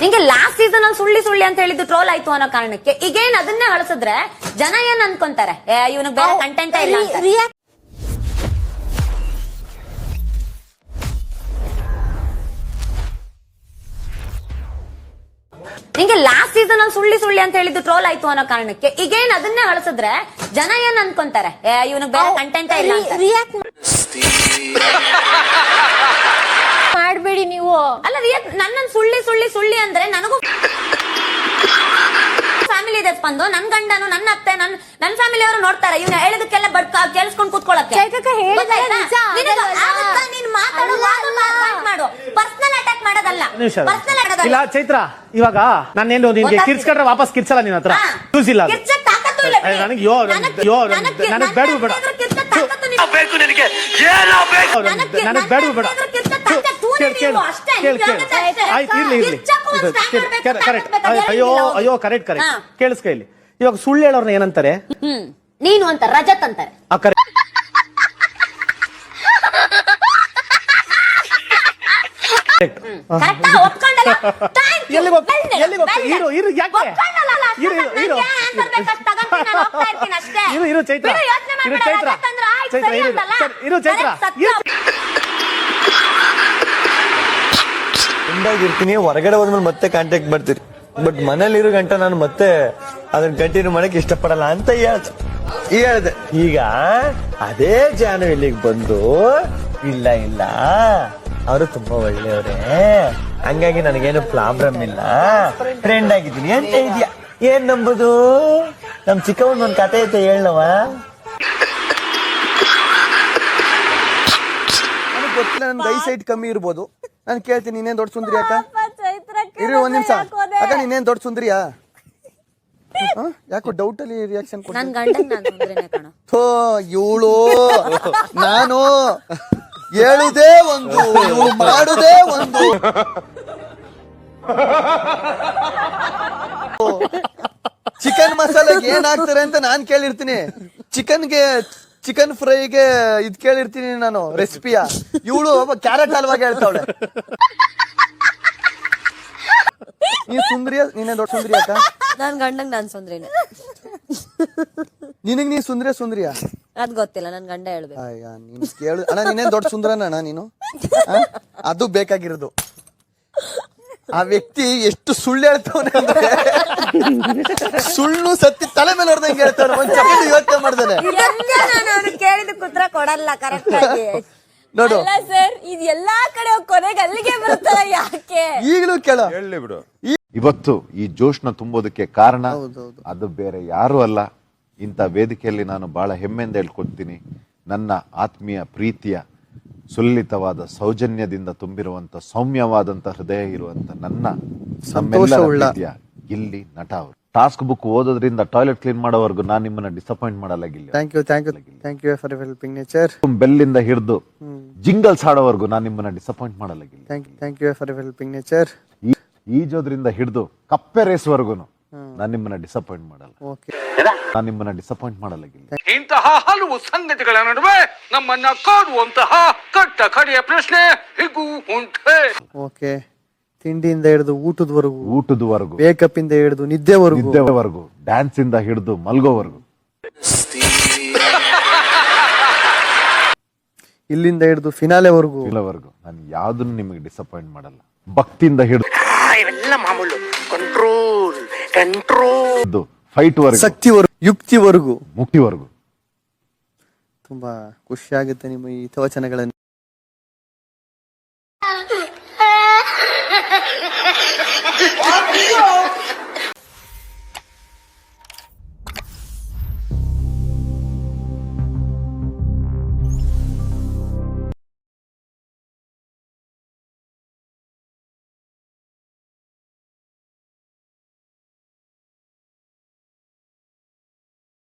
ನಿಂಗೆ last season ಅಲ್ಲಿ ಸುಳ್ಳಿ ಅಂತ ಹೇಳಿದ್ದು ಟ್ರೋಲ್ ಆಯ್ತು ಅನ್ನೋ ಕಾರಣಕ್ಕೆ ಈಗೇನ್ ಅದನ್ನೇ ಅಳಿಸಿದ್ರೆ ಜನ ಏನ್ ಅನ್ಕೊಂತಾರೆ, ಇವನಿಗೆ ಬೇರೆ ಕಂಟೆಂಟ್ ಇಲ್ಲ ಅಂತ. ನಿಂಗೆ ಲಾಸ್ಟ್ ಸೀಸನ್ ಅಲ್ಲಿ ಸುಳ್ಳಿ ಅಂತ ಹೇಳಿದ್ದು ಟ್ರೋಲ್ ಆಯ್ತು ಅನ್ನೋ ಕಾರಣಕ್ಕೆ ಈಗೇನ್ ಅದನ್ನೇ ಅಳಿಸಿದ್ರೆ ಜನ ಏನ್ ಅನ್ಕೊಂತಾರೆ, ಇವನಿಗೆ ಬೇರೆ ಕಂಟೆಂಟ್ ಇಲ್ಲ ಅಂತ. ಮಾಡ್ಬೇಡಿ ನೀವು. ಅಲ್ಲ ನನ್ನ ಸುಳ್ಳಿ ಅಂದ್ರೆ ನನಗೂ ಫ್ಯಾಮಿಲಿ ಇದೆ ಸ್ಪಂದು, ನನ್ ಗಂಡನು ನನ್ನ ಅತ್ತೆ ನನ್ನ ಫ್ಯಾಮಿಲಿ ಅವರು ನೋಡ್ತಾರೆ. ಇವ್ನ ಹೇಳಿದಕ್ಕೆಲ್ಲ ಕೇಳಿಸ್ಕೊಂಡು ಕೂತ್ಕೊಳ್ಳಕ್ಕೆ ನೀನ್ ಮಾಡು. ಪರ್ಸನಲ್ ಅಟ್ಯಾಕ್ ಮಾಡೋದಲ್ಲ, ಪರ್ಸನಲ್ ಅಟ್ಯಾಕ್ ಇಲ್ಲ. ಚೈತ್ರ, ಇವಾಗ ನಾನೇನು ನಿನ್ಗೆ ಕಿರ್ಸ್ಕೊಂಡ್ರೆ ವಾಪಸ್ ಕಿರ್ಸಲ್ಲ ನಿನ್ನ ಹತ್ರ. ಯೂಸ್ ಇಲ್ಲ ನನಗೆ. ನನಗೆ ಬೇಡ ಬೇಡ, ನನಗೆ ಬೇಡ ಬೇಡ. ಅಯ್ಯೋ ಕರೆಕ್ಟ್ ಕೇಳಿಸ್ಕ. ಇಲ್ಲಿ ಇವಾಗ ಸುಳ್ಳು ಹೇಳೋರ್ನ ಏನಂತಾರೆ? ನೀನು ಅಂತ ರಜತ್ ಅಂತಾರೆ. ಇರ್ತೀನಿ, ಹೊರಗಡೆ ಹೋದ್ಮೇಲೆ ಮತ್ತೆ ಕಾಂಟ್ಯಾಕ್ಟ್ ಮಾಡ್ತೀರಿ. ಬಟ್ ಮನೇಲಿರೋ ಗಂಟ ನಾನು ಮತ್ತೆ ಅದನ್ನ ಕಂಟಿನ್ಯೂ ಮಾಡಕ್ ಇಷ್ಟಪಡಲ್ಲ ಅಂತ ಹೇಳ್ದೆ. ಈಗ ಅದೇ ಜಾನು ಇಲ್ಲಿಗೆ ಬಂದು ಇಲ್ಲ ಅವರು ತುಂಬಾ ಒಳ್ಳೆಯವ್ರೆ, ಹಂಗಾಗಿ ನನಗೇನು ಪ್ರಾಬ್ಲಮ್ ಇಲ್ಲ, ಫ್ರೆಂಡ್ ಆಗಿದ್ದೀನಿ ಅಂತ ಇದೆಯಾ. ಏನ್ ನಂಬುದು? ನಮ್ ಚಿಕ್ಕವನ್ ಒಂದ್ ಕತೆ ಐತೆ, ಹೇಳವ. ನನಗೆ ಗೊತ್ತಿಲ್ಲ, ನನ್ಗೆ ಐಸೈಟ್ ಕಮ್ಮಿ ಇರ್ಬೋದು. ನಾನು ಕೇಳ್ತೀನಿ, ನೀನೇನ್ ದೊಡ್ಡ ಸುಂದ್ರಿ ಅಕ್ಕ? ಇರಿ ಒಂದ್ ನಿಮಿಷ ಅಕ್ಕ, ನೀನೇನ್ ದೊಡ್ಡ ಸುಂದ್ರಿಯಾ? ಯಾಕೋ ಡೌಟ್ ಅಲ್ಲಿ ರಿಯಾಕ್ಷನ್ ಥೋ ಇವಳು. ನಾನು ಹೇಳುದೇ ಒಂದು, ಇವಳು ಮಾಡುದೇ ಒಂದು. ಚಿಕನ್ ಮಸಾಲೆಗೆ ಏನ್ ಹಾಕ್ತಾರೆ ಅಂತ ನಾನ್ ಕೇಳಿರ್ತೀನಿ. ಚಿಕನ್ ಫ್ರೈಗೆ ಇದ್ ಕೇಳಿರ್ತೀನಿ ನಾನು ರೆಸಿಪಿಯ. ಇವಳು ಕ್ಯಾರೆಟ್ ಹಲ್ವಾಗ ಹೇಳ್ತಾವಳೆ. ನೀನ್ ಸುಂದ್ರಿಯ? ನೀನೇ ದೊಡ್ಡ ಸುಂದ್ರಿ ಅಕ್ಕ? ನನ್ ಗಂಡಂಗ್ ನಾನ್ ಸುಂದ್ರಿನೇ. ನಿನಗ್ ನೀ ಸುಂದ್ರಿಯ? ಅದ್ ಗೊತ್ತಿಲ್ಲ, ನನ್ ಗಂಡ ಹೇಳ್ಬೇಕು. ನೀನ್ ಕೇಳು ಅಣ್ಣ, ನೀನೇನ್ ದೊಡ್ಡ ಸುಂದ್ರನ ನೀನು? ಅದು ಬೇಕಾಗಿರೋದು. ಆ ವ್ಯಕ್ತಿ ಎಷ್ಟು ಸುಳ್ಳು ಹೇಳ್ತಾವನೆ ಅಂದ್ರೆ ಸುಳ್ಳು ಸತ್ತಿ ತಲೆ ಮೇಲೆ ಹೊಡೆದಂಗೆ ಹೇಳ್ತಾನೆ. ಒಂದ್ ಸೆಕೆಂಡ್ ಯೋಚನೆ ಮಾಡ್ದಾನೆ. ಕೇಳಿದ ಕುತ್ರ ಕೊಡಲ್ಲ ಕರೆಕ್ಟ್ ಆಗಿ. ನೋಡು ಸರ್, ಇದು ಎಲ್ಲಾ ಕಡೆ ಕೊನೆಗೆ ಅಲ್ಲಿಗೆ ಬರುತ್ತಲ್ಲ, ಯಾಕೆ? ಈಗಲೂ ಕೇಳ ಹೇಳಿ ಬಿಡು. ಇವತ್ತು ಈ ಜೋಶ್ನ ತುಂಬೋದಕ್ಕೆ ಕಾರಣ ಅದು ಬೇರೆ ಯಾರು ಅಲ್ಲ, ಇಂಥ ವೇದಿಕೆಯಲ್ಲಿ ನಾನು ಬಹಳ ಹೆಮ್ಮೆಯಿಂದ ಹೇಳ್ಕೊಡ್ತೀನಿ, ನನ್ನ ಆತ್ಮೀಯ ಪ್ರೀತಿಯ ಸುಲಲಿತವಾದ ಸೌಜನ್ಯದಿಂದ ತುಂಬಿರುವಂತ ಸೌಮ್ಯವಾದಂತ ಹೃದಯ ಇರುವಂತ ನನ್ನ ಪ್ರೀತಿಯ ಗಿಲ್ಲಿ ನಟ ಅವರು. ಟಾಸ್ಕ್ ಬುಕ್ ಓದೋದ್ರಿಂದ ಟಾಯ್ಲೆಟ್ ಕ್ಲೀನ್ ಮಾಡೋವರೆಗೂ ನಾನು ನಿಮ್ಮನ್ನ ಡಿಸಪಾಯಿಂಟ್ ಮಾಡಲ್ಲ Gilli. Thank you for helping nature. ಬೆಲ್ಲಿಂದ ಹಿಡಿದು ಜಿಂಗಲ್ಸ್ ಆಡೋವರೆಗೂ ನಾನು ನಿಮ್ಮನ್ನ ಡಿಸಪಾಯಿಂಟ್ ಮಾಡಲ್ಲ Gilli. Thank you for helping nature. ಈಜೋದ್ರಿಂದ ಹಿಡಿದು ಕಪ್ಪೆ ರೇಸ್ವರೆಗೂ ನಾನು ನಿಮ್ಮನ್ನ ಡಿಸಪಾಯಿಂಟ್ ಮಾಡಲ್ಲ. ನಾನು ನಿಮ್ಮನ್ನ ಡಿಸಪಾಯಿಂಟ್ ಮಾಡಲ್ಲ ಗಿಲ್ಲಿ. ಇಂತಹ ಹಲವು ಸಂಗತಿಗಳ ನಡುವೆ ನಮ್ಮನ್ನ ಕಾಡುವಂತಹ ಕಟ್ಟ ಕಡೆಯ ಪ್ರಶ್ನೆ ಹೀಗೂ ಉಂಟೆ. ಓಕೆ, ತಿಂಡಿಯಿಂದ ಹಿಡಿದು ಊಟದವರೆಗೂ, ಮೇಕಪ್ ಇಂದ ಹಿಡಿದು ನಿದ್ದೆವರೆಗೂ, ಡ್ಯಾನ್ಸ್ ಇಂದ ಹಿಡಿದು ಮಲ್ಗೋವರೆಗೂ, ಇಲ್ಲಿಂದ ಹಿಡಿದು ಫಿನಾಲೆವರೆಗೂ ನಾನು ಯಾವ್ದನ್ನು ನಿಮಗೆ ಡಿಸಪಾಯಿಂಟ್ ಮಾಡಲ್ಲ. ಭಕ್ತಿಯಿಂದ ಹಿಡಿದು ಮಾಮೂಲು ಕಂಟ್ರೋಲ್ ಫೈಟ್ ವರೆಗೂ, ಶಕ್ತಿವರೆಗೂ, ಯುಕ್ತಿವರೆಗೂ, ಮುಕ್ತಿವರೆಗೂ. ತುಂಬಾ ಖುಷಿ ಆಗುತ್ತೆ ನಿಮ್ಮ ಈ ವಚನಗಳನ್ನು